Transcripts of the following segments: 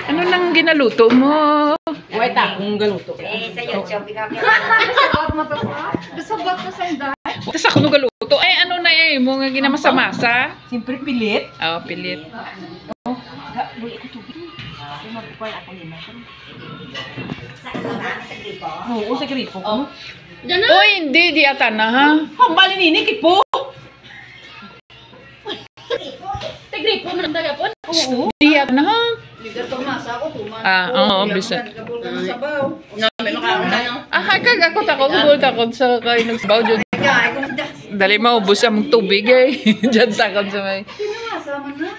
Ano nang ginaluto mo? Wait, kung galuto. Sa YouTube, ikaw Sabot ko sa inday. Tapos ako nung galuto. Ay, ano na eh, mo nga ginamasa-masa. Siyempre pilit. Oo, pilit. Buli ko tubig. Ay, magpukuan ako nila. Sa gripo. Oo, sa gripo ko. Uy, hindi, di ata na ha. Hambali nini, kipo. Tigripo mo ng dagapon. Oo. Di ata na ha. Ligar to masa ko kuman. Oo, bisa. Sabaw. Kag ako takot sa kayo nagsabaw dyan. Dali maubos ang tubig eh. Dyan takot sa may. Pinamasa man na.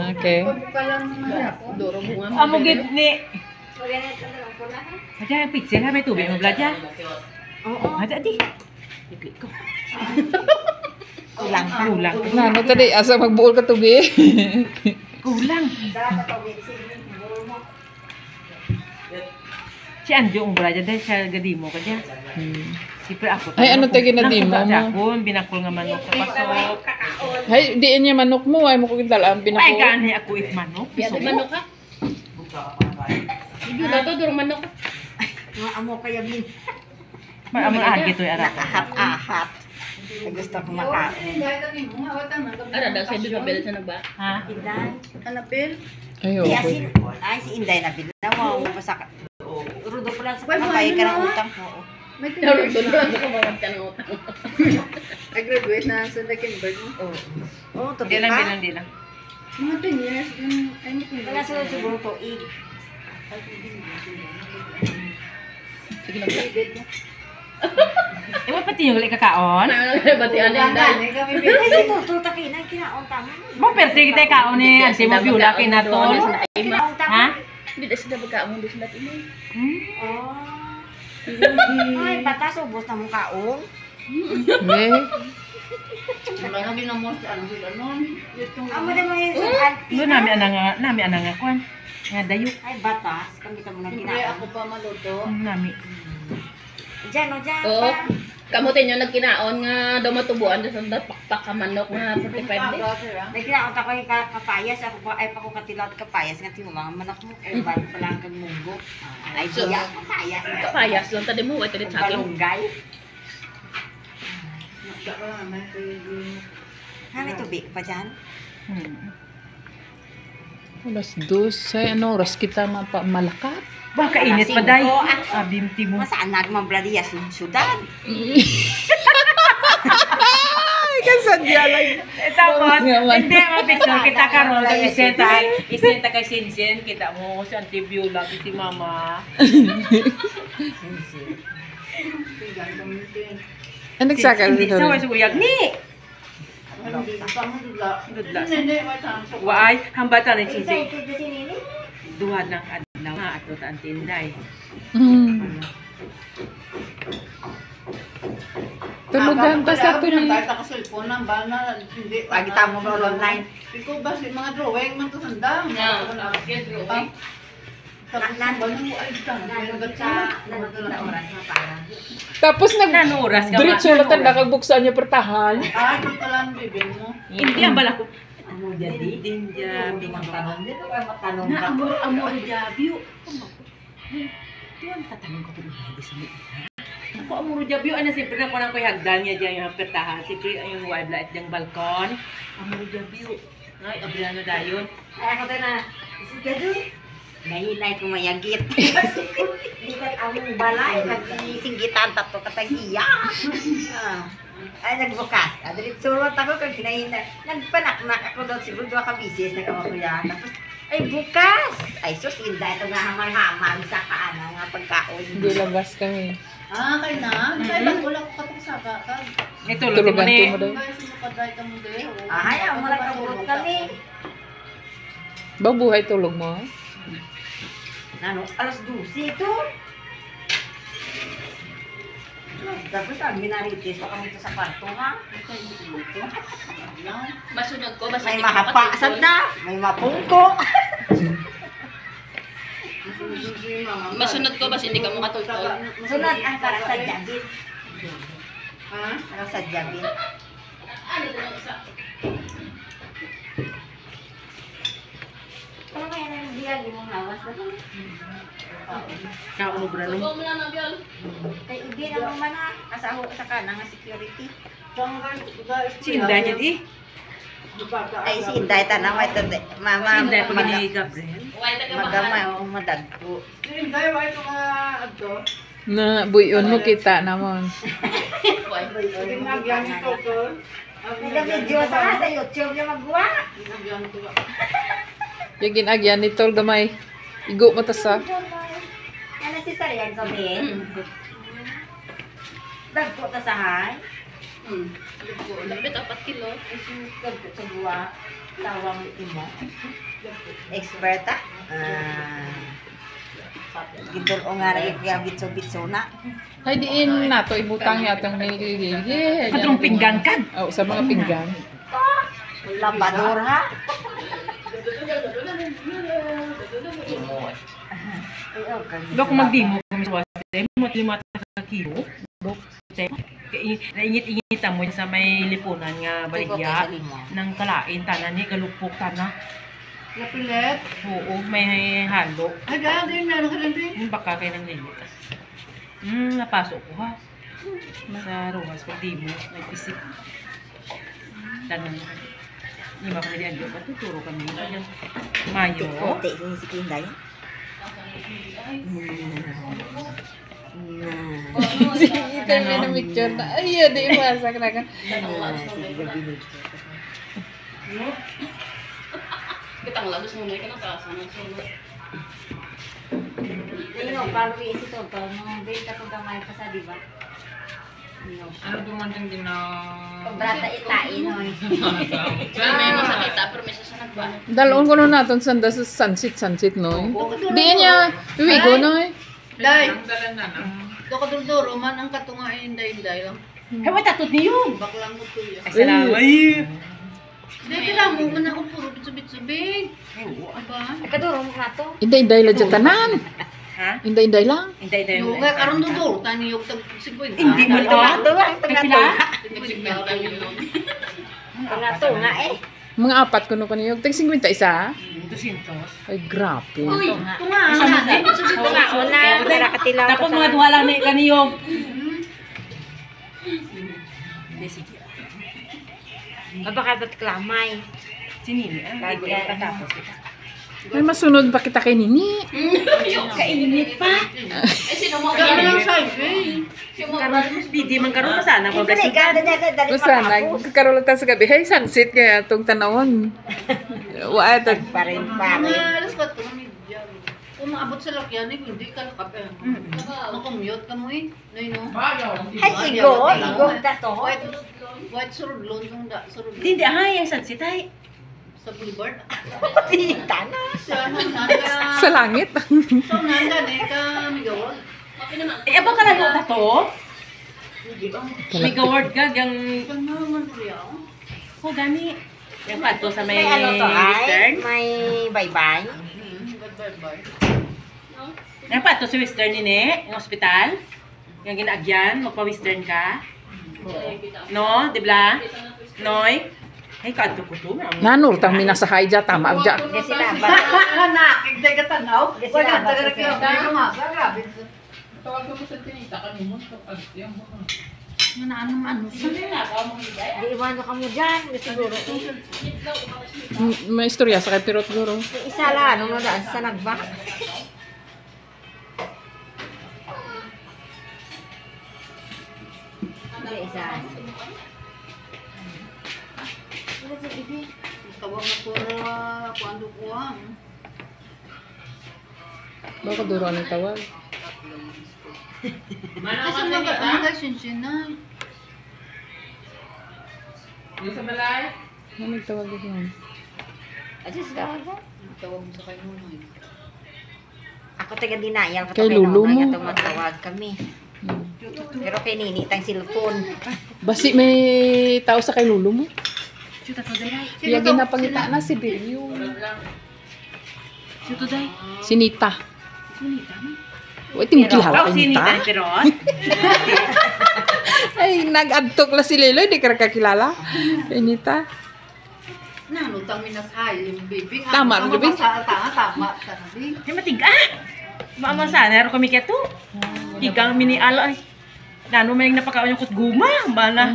Okay. Pagkalang naman ako. Doro bunga. Amo gid ni. Ganito na lang po na. Aja yung pizza ha, may tubig mo bladya. Oo, ada di. Bigli ko. Kulang. Nano tadi asa magbuol ka tubig. Kulang. Si Anjo ang bladya dahil siya gadimo ka diya. Siyempre ako. Ay, ano tayo ginadimo mo? Ako, binakol nga manok sa pasok. Ay, diin niya manok mo. Ay, mo kong talaan Ay, pinako. gaanay ako it manok. Biya di manok ka. Hindi na to duro manok ka. Mga amo kaya min. Amo agi to ara. Ahat. Gusto ko makain. Ara daw sa dito bel sa nagba. Ha? Inday. Anapil. Ay, Si okay. Asin. Ay, si Inday na binawa. Masak. Rudo pala sa kapay ka ng utang. Oo. May tinuro doon ko bawat ka ng utang. I graduate na sa December. Oo, to Di lang, di lang. Mga 10 years. Ay, hindi ko. Wala sunod siguro to. Sige lang. Bibid mo. Eh, mo pati yung kakaon? Batian din dahil. Ay, si Tuto takinay. Kinaon tama. Mo perte kita kaon ni Ante mo biula kinatol. Kinaon tama. Ha? Hindi na sila magkaamon doon sila tinay. Oh. Ay, batas ubos na mong kaong. Hindi. Wala na ginamos ano sila noon. Amo na mo yung auntie. Doon nami anang kuan. Nga dayo. Ay, batas. Kamita mo na Siyempre kinaon. ako pa maluto. Nami. Diyan o dyan Oo. pa. Kamutin yung nagkinaon nga daw matubuan doon sa pakpak ka manok nga 45 days. May kinaon ako yung kapayas. Ako pa ay pa ko katilaw at kapayas. Nga tiyo mga manak mo. Eh, ba't pala ang kang munggo. Ay, So, diya. Kapayas. Kapayas lang tadi mo. Ito din sa akin. Balunggay. Ha, may tubig pa dyan? Alas 2. Ay, ano, oras kita malakat. Ba kainit pa day. Abimti mo. Masaan nagmambradiya sudan? Ay, kasadya lang. Tapos, Naman. hindi mapicture kita karon kay isenta kay Sinsin kita mo sa Antibiola si Mama. Ano nagsakal Hindi dito? sa way suyag ni. Dudlas. Waay, hambatan ni Sinsin. Duha ng adlaw nga ato ta antinday. Tulugan pa sa tuloy. Kahit ako cellphone ng bana, hindi. Pag tamo mo online. Ikaw ba si mga drawing man to sanda? Wala ako kaya drawing. Tapos ang bana mo ay dang. Na oras na para. Tapos Nano oras ka ba? diretso lang tanda kag buksan niya pertahan. Ah, dito lang bibig mo. Hindi ang bala ko. Amo jadi din ja Tanong dito kay matanong na ka. amo rujabyo. Tuwan tatanong ko pud hindi sa mi. Ako amo rujabyo ana siyempre na ko nang koy hagdan niya diyan yung pertahan. Siyempre yung wide light yung balkon. Amo rujabyo. Ay abla na dayon. Ay, ako din na. Sigado. Nahinay ko mayagit. Hindi ka among balay. Nagsinggitan tato katagiya. Ay, nagbukas. Dirit surot ako kag hinahinay. Nagpanaknak ako doon. Siguro 2 ka bisis. Nagkamakuya. Tapos, ay, bukas. Ay, sus, inda. Ito nga hamay-hamay sa kaana nga pagkaon. Hindi labas kami. Ah, kay na? Kaya lang wala ko katusaka ka. Ito lo Tulugan ni. mo daw. Kaya sinukaday ka mo deh. Ay, ang mga kabulot kami. Babuhay tulog mo? Ano, alas 12 ito. Tapos ang minaritis pa kami ito sa kwarto, ha? Masunod ko, basta May hindi ko mahapasad makatulog. na, may mapungko. Masunod ko, basta hindi ka makatulog. Sunod ang para sa jagin. Ha? Para sa jagin. Ano ito lang isa? Ano kaya na yung Iya, gimong lawas na. Kaunubra no. Kay hindi naman man ha. Asaho sa kanang security. Sinda niya di. Ay si Inday tanaw ito. Mama, Sinda pag ni Gabriel. magamay o madagpo. Na buyon mo kita namon. Nag-video sa YouTube niya magawa. Yagin agyan ni tol gamay. Igo mo ta sa. Ano si Sarian kami? Dagpo ta sa hay. Dapat 4 kilo. Dagpo sa buwa. Tawang imo. Experta? Gidol o nga rin kaya bitso-bitso na. Ay diin nato ibutang yatang nililigi. Patrong pinggan ka. Oh, sa mga pinggan. Labador ha? Dok magdimo kami sa wase. Mo 5 kilo. Dok. Naingit-ingit mo sa may lipunan nga baligya ng kalain tanan ni galupok tana. Napilit. Oo, may halo. Ay, gaya din na nakalimpi. Baka kayo ng limit. Napasok ko ha. Sa ruwas, pag di mo, may pisip. Tanong mo. Hindi ba kami diyan, patuturo kami. Mayo. Kote si Kinday. Sige, tayo na picture na. Ay, di iwasak na ka. Kitang labos mo na ka ng kasa ng sunod. Ayun, palo isi to. Nung benta ko gamay pa sa diba? Ano dumanting din na... Pagbrata itain o. Pero may masakita, pero may sasanag ba? Dalon ko na natin sanda sa sunset no. Di niya iwigo no eh. Day! Dokadurduro man ang katungain day-day lang. Ay, wala tatot niyo. Baklang ko tuyo. Ay, salamat. Dito lang, mo man ako puro bitsubit-subig. Aba? Ay, kadurong na to. Inday-inday lang dyan tanan. Ha? Inday-inday lang. Hindi. Yung kaya karon duduro, tani yung tag-50. Hindi mo lang. Tanga-tunga Pila? eh. Mga apat ko no kaniyog. Tag 51. 200. Ay, grabe. Uy, tunga. Tunga, una. Tara katilaw. Tapos mga duha lang na kaniyong. Hindi, sige. Mabakabat klamay. Sinili. Ay, ko yung katapos. May masunod pa kita kay Nini. Kainit pa. Eh, sino mo kaya lang size eh. Hindi man karoon na sana. Ito na ikada niya. Dali Basta nagkaroon lang tayo sa gabi. Hey, sunset kaya itong tanawon. Waat. pa rin pa rin. Mga alas 4 na media. Kung maabot sa lakyan eh, hindi ka lakap eh. Makumute ka mo eh. No. Ay, igo. Igo ta to. White surudlon kung da. Surudlon. Hindi, ay, ang sunset ay. Sa boulevard. Tita na. Sa hanggang Sa langit. So, hanggang eh, ka migawag. Eh, abang ka lang yung tato? May gaward ka, gang... Pag naman riyaw. Oh, gani. Yung pato sa may May ano to ay? western. May bye-bye. Bye-bye. Yung pato sa western nini, yung hospital. Yung ginagyan, magpa-western ka. No, di ba? Noy? Ay, kadto ko to. Nanur, tang minasahay dya. Tama dya. Kasi laban. Anak, kigday ka tanaw. Kasi Wala, laban. taga-reklamo ka nga. Grabe. Tawag mo sa tinita kanimo. Ano? Di iwan ka mo dyan. Siguro. May istorya sa kay Pirot Guro. Isa lang. Ano mo daan sa nagba? Hindi, isa. Wala sa ibi. Tawag na pura, kuando ko ang. Baka duro ang tawag. Kasi mga sinsinay. Ano nagtawag yun? Asus ka ako. Tawag mo sa kayo muna. Ako taga dinayal. Kay Lulu mo. Nga tumatawag kami. Pero kay Nini, tang cellphone. Basi may tao sa kay Lulu mo. Chuta to, day. Iya ginapangita na si Bilyo. Chuta, day. Si Nita. Wait, hindi mo kilala Oh, kay sinita Nita? ni Perot. Ay, nag-adtok la si Leloy. Di ka kakilala. Kay Nita. Nanutang minasay yung bibig. Tama, Ang bibig. tama. Sabi. Ay, matiga! Mama sana, ero kami keto. Tigang mini ala. Ay. Nano may napakaon yung kutguma. Bala.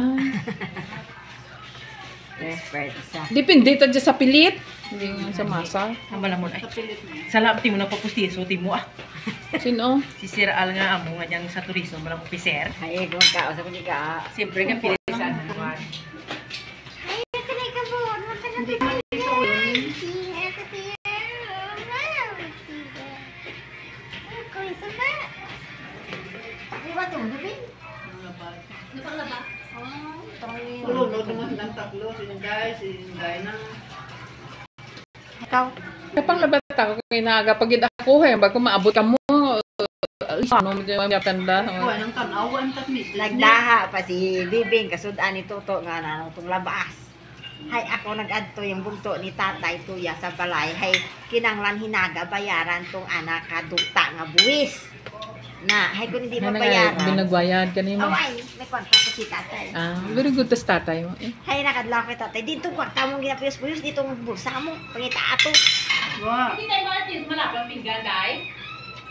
Expert isa. Depende ta dyan sa pilit. Hindi nga sa masa. Ang bala mo ay. Kapilit mo. Salam, timo na papustiso, timo ah. Sino? Si Sir Al nga amo nga dyan sa turismo, malang opiser. Ay, kung ka, sa kundi ka. Siyempre nga pilit sa ano naman. Hindi ka dito yun. Tulunod naman ng tatlo. Sinday na. Ikaw? Kapang labat ako kay naga pag ako bago maabot ka mo. Ano mo dyan tanda? Kuha ng tanawan tat mismo. Nagdaha pa si Bibing, kasudan ni Toto nga na itong labas. Hay ako nag-adto yung bugto ni tatay tuya sa balay. Hay kinanglan hinaga bayaran tong anak kadukta nga buwis. Na, hay kung hindi mabayaran. Binagbayad ka nimo. Away, may kwanta ko si tatay. Ah, very good tas tatay mo. Hay nakadlaw kay tatay. Dito kwarta mong ginapuyos-puyos, dito ang bulsa mo. Pangita ato. Wow. Hindi tayo mga tis, malapang pinggan dahil.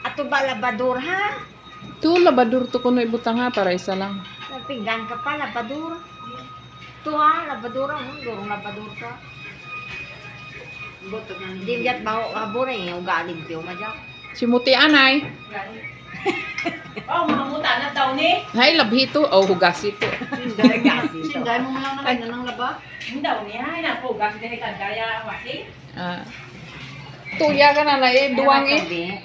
Ato ba labador ha? Tu labador to kuno ibutang ha para isa lang. Nagpinggan ka pa, labador. Ito ha, labador ang durong labador ka. Boto na Hindi mo dyan baho kabor eh, ugaling piyo madyak. Si Muti anay. Oh, mga muta na daw ni. Hay labhito oh hugasito. Sinday mo lang na kayo ng laba. Hindi daw ni, ay na po, gas din ikan kaya wasi. Ah. Tuya ka na na eh, duwang eh.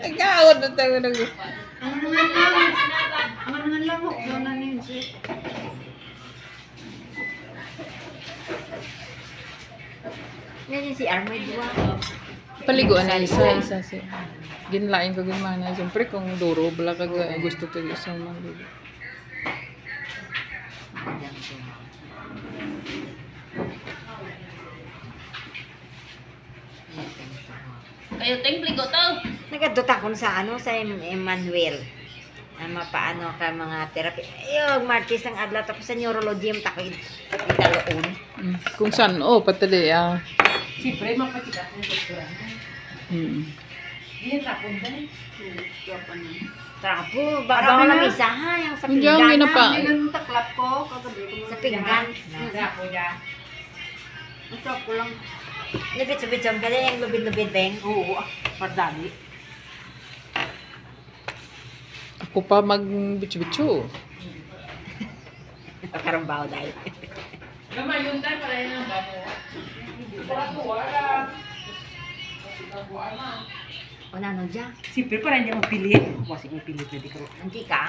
Agawad na tayo na. Ano naman lang mo? Ano na yun si? Ngayon si Armoy Dua. Paliguan na isa. Ginlain ko gimana. Siyempre kung duro, bala ka gusto to isang mga. Kayo ting pligo to. Nagaduta ko sa ano, sa Emmanuel. Mapaano ka mga therapy. Yung Martis ang adla tapos sa neurology yung takoy italoon. Kung saan, oh, patali ah. Siyempre, mapatigas ng doktora. Hindi tapon dahil. Trapo, baka ako na misa ha, yung sa Hindi pinggan. ang ginapa. Hindi lang taklap ko. Kagabi ko Sa pinggan. Trapo dyan. Masarap ko lang. Lubit-subit-sum ka din yung lubid-lubid, Beng. Oo, pardali. Ako pa mag-bitsu-bitsu. Pagkarambaw dahil. Gamay yun dahil pala yun ang bamo. O na, ano dyan? Siyempre, para hindi mo pilit. Wasig mo pilit, pwede ka. Hindi ka?